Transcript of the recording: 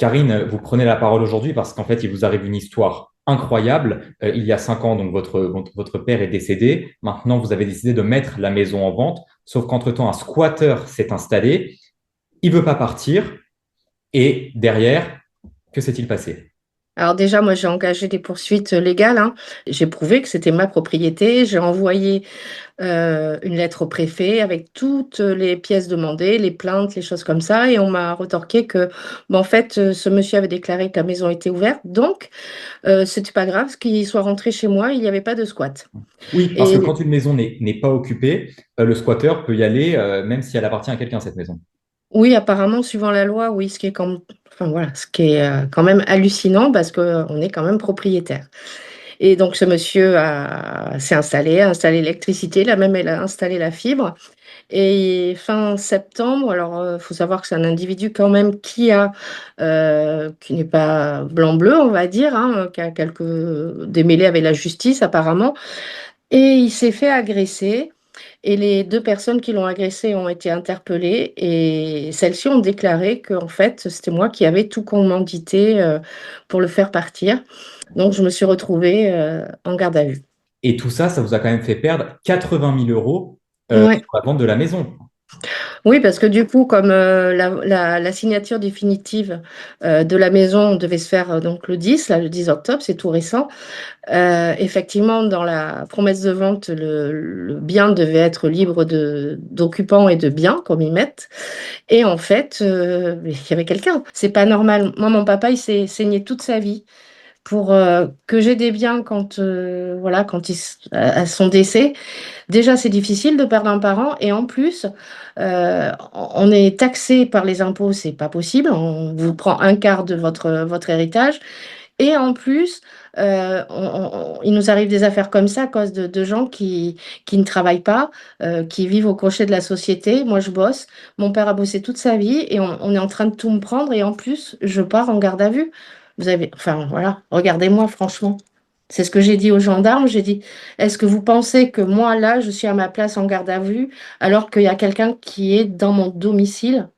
Karine, vous prenez la parole aujourd'hui parce qu'en fait, il vous arrive une histoire incroyable. Il y a 5 ans, donc votre père est décédé. Maintenant, vous avez décidé de mettre la maison en vente. Sauf qu'entre-temps, un squatter s'est installé. Il veut pas partir. Et derrière, que s'est-il passé? Alors déjà, moi, j'ai engagé des poursuites légales, hein. J'ai prouvé que c'était ma propriété. J'ai envoyé une lettre au préfet avec toutes les pièces demandées, les plaintes, les choses comme ça. Et on m'a retorqué que, en fait, ce monsieur avait déclaré que la maison était ouverte. Donc, c'était pas grave qu'il soit rentré chez moi. Il n'y avait pas de squat. Oui, parce que Et quand une maison n'est pas occupée, le squatter peut y aller, même si elle appartient à quelqu'un, cette maison. oui, apparemment, suivant la loi, oui, enfin, voilà, ce qui est quand même hallucinant parce qu'on est quand même propriétaire. Et donc, ce monsieur s'est installé, a installé l'électricité, là même, elle a installé la fibre. Et fin septembre, alors il faut savoir que c'est un individu quand même qui n'est pas blanc-bleu, on va dire, hein, qui a quelques démêlés avec la justice apparemment. Et il s'est fait agresser. Et les deux personnes qui l'ont agressé ont été interpellées et celles-ci ont déclaré que en fait, c'était moi qui avais tout commandité pour le faire partir. Donc, je me suis retrouvée en garde à vue. Et tout ça, ça vous a quand même fait perdre 80 000 euros Ouais. sur la vente de la maison. Oui, parce que du coup, comme la signature définitive de la maison devait se faire donc le 10, là, le 10 octobre, c'est tout récent. Effectivement, dans la promesse de vente, le bien devait être libre d'occupants et de biens, comme ils mettent. Et en fait, il y avait quelqu'un. C'est pas normal. Moi, mon papa, il s'est saigné toute sa vie pour que j'ai des biens voilà, à son décès. Déjà, c'est difficile de perdre un parent et en plus, on est taxé par les impôts, c'est pas possible. On vous prend un quart de votre héritage et en plus, il nous arrive des affaires comme ça à cause de gens qui ne travaillent pas, qui vivent au crochet de la société. Moi, je bosse. Mon père a bossé toute sa vie et on est en train de tout me prendre et en plus, je pars en garde à vue. Enfin voilà, regardez-moi franchement. C'est ce que j'ai dit aux gendarmes. J'ai dit, est-ce que vous pensez que moi, là, je suis à ma place en garde à vue alors qu'il y a quelqu'un qui est dans mon domicile?